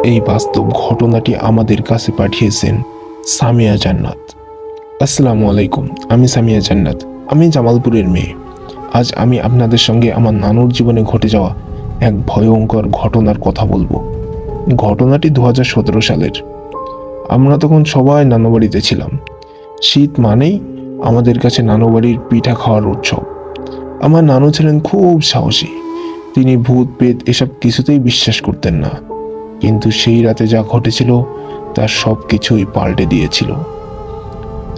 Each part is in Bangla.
এই বাস্তব ঘটনাটি আমাদের কাছে পাঠিয়েছেন সামিয়া জান্নাত। আসসালামু আলাইকুম, আমি সামিয়া জান্নাত। আমি জামালপুরের মেয়ে। আজ আমি আপনাদের সঙ্গে আমার নানুর জীবনে ঘটে যাওয়া এক ভয়ঙ্কর ঘটনার কথা বলবো। ঘটনাটি 2017 সালের। আমরা তখন সবাই নানু বাড়িতে ছিলাম। শীত মানেই আমাদের কাছে নানু বাড়ির পিঠা খাওয়ার উৎসব। আমার নানু ছিলেন খুব সাহসী। তিনি ভূত পেত এসব কিছুতেই বিশ্বাস করতেন না, কিন্তু সেই রাতে যা ঘটেছিল তার সব কিছুই পাল্টে দিয়েছিল।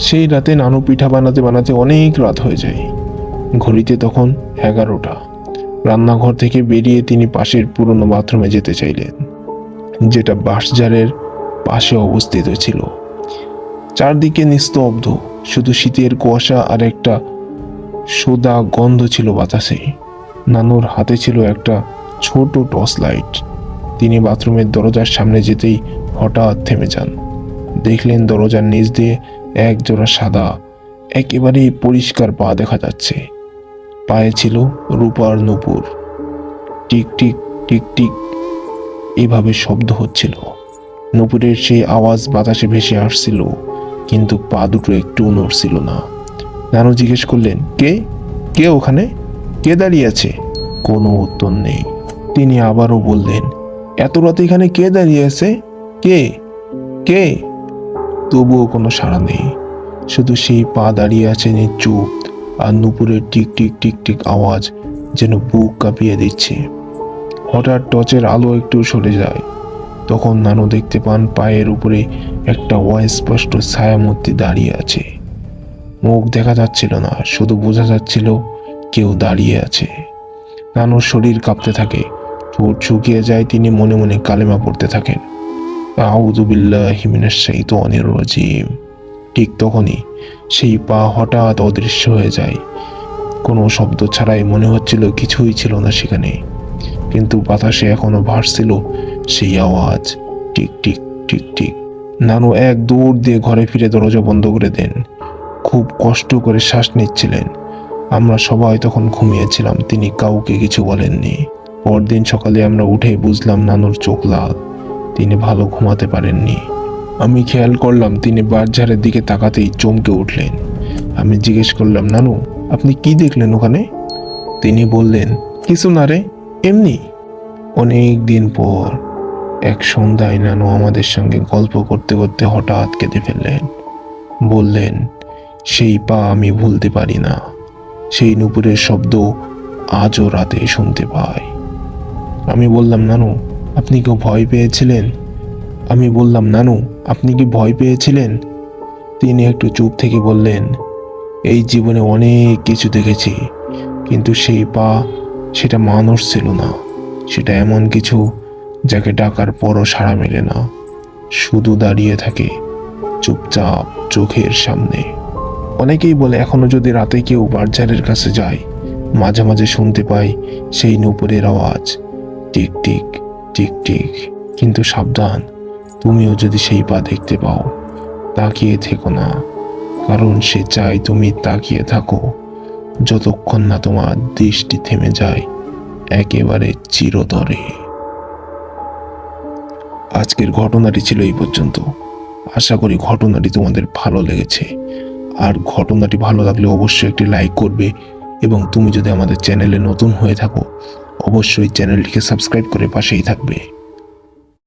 সেই রাতে নানু পিঠা বানাতে বানাতে অনেক রাত হয়ে যায়। ঘড়িতে তখন 11টা। রান্নাঘর থেকে বেরিয়ে তিনি পাশের পুরনো বাথরুমে যেতে চাইলেন, যেটা বাঁশঝাড়ের পাশে অবস্থিত ছিল। চারদিকে নিস্তব্ধ, শুধু শীতের কুয়াশা আর একটা সোদা গন্ধ ছিল বাতাসে। নানুর হাতে ছিল একটা ছোট টর্চ লাইট। তিনি বাথরুমের দরজার সামনে যেতেই হঠাৎ থেমে যান। দেখলেন দরজার নিচ দিয়ে এক জোড়া সাদা, একেবারেই পরিষ্কার পা দেখা যাচ্ছে। পায়ে ছিল রূপার নূপুর। টিক টিক টিক টিক এভাবে শব্দ হচ্ছিল। নূপুরের সেই আওয়াজ বাতাসে ভেসে আসছিল, কিন্তু পা দুটো একটুও নড়ছিল না। নানু জিজ্ঞেস করলেন, কে কে ওখানে? কে দাঁড়িয়ে আছে? কোনো উত্তর নেই। তিনি আবারও বললেন, এত রাতে এখানে কে দাঁড়িয়ে আছে? কে কে তবুও কোনো সাড়া নেই। শুধু সেই পা দাঁড়িয়ে আছে নিশ্চুপ, আর নূপুরের টিক টিক টিক টিক আওয়াজ যেন বুক কাঁপিয়ে দিচ্ছে। হঠাৎ টর্চের আলো একটু সরে যায়। তখন নানু দেখতে পান পায়ের উপরে একটা অস্পষ্ট ছায়ামূর্তি দাঁড়িয়ে আছে। মুখ দেখা যাচ্ছিল না, শুধু বোঝা যাচ্ছিল কেউ দাঁড়িয়ে আছে। নানুর শরীর কাঁপতে থাকে, ঠোঁট শুকিয়ে যায়। তিনি মনে মনে কালেমা পড়তে থাকেন, আউযু বিল্লাহি মিনাশ শাইতানির রাজিম। ঠিক তখনই সেই পা হঠাৎ অদৃশ্য হয়ে যায়। কোনো শব্দ ছাড়াই মনে হচ্ছিল কিছুই ছিল না সেখানে, কিন্তু বাতাসে এখনো ভাসছিল সেই আওয়াজ, টিক টিক টিক টিক। নানু এক দৌড় দিয়ে ঘরে ফিরে দরজা বন্ধ করে দেন। খুব কষ্ট করে শ্বাস নিচ্ছিলেন। আমরা সবাই তখন ঘুমিয়েছিলাম। তিনি কাউকে কিছু বলেননি। পরদিন সকালে আমরা উঠে বুঝলাম নানুর চোখ লাল। তিনি ভালো ঘুমাতে পারেননি। আমি খেয়াল করলাম তিনি বাঁশঝাড়ের দিকে তাকাতেই চমকে উঠলেন। আমি জিজ্ঞেস করলাম, নানু আপনি কি দেখলেন ওখানে? তিনি বললেন, কিছু না রে, এমনি। অনেক দিন পর এক সন্ধ্যায় নানু আমাদের সঙ্গে গল্প করতে করতে হঠাৎ কেঁদে ফেললেন। বললেন, সেই পা আমি ভুলতে পারি না। সেই নূপুরের শব্দ আজও রাতে শুনতে পাই। আমি বললাম, নানু আপনি কি ভয় পেয়েছিলেন? তিনি একটু চুপ থেকে বললেন, এই জীবনে অনেক কিছু দেখেছি, কিন্তু সেই পা, সেটা মানুষ ছিল না। সেটা এমন কিছু যাকে ডাকার পরও সাড়া মেলে না, শুধু দাঁড়িয়ে থাকে চুপচাপ চোখের সামনে। অনেকেই বলে এখনো যদি রাতে কেউ বাঁশঝাড়ের কাছে যায়, মাঝে মাঝে শুনতে পাই সেই নূপুরের আওয়াজ, টিক টিক টিক টিক। কিন্তু সাবধান, তুমিও যদি সেই পা দেখতে পাও, তাকিয়ে থেকো না, কারণ সে চায় তুমি তাকিয়ে থাকো যতক্ষণ না তোমার দৃষ্টি থেমে যায় একেবারে চিরতরে। আজকের ঘটনাটি ছিল এই পর্যন্ত। আশা করি ঘটনাটি তোমাদের ভালো লেগেছে। আর ঘটনাটি ভালো লাগলে অবশ্যই একটি লাইক করবে, এবং তুমি যদি আমাদের চ্যানেলে নতুন হয়ে থাকো অবশ্যই চ্যানেলটিকে সাবস্ক্রাইব করে পাশেই থাকবে।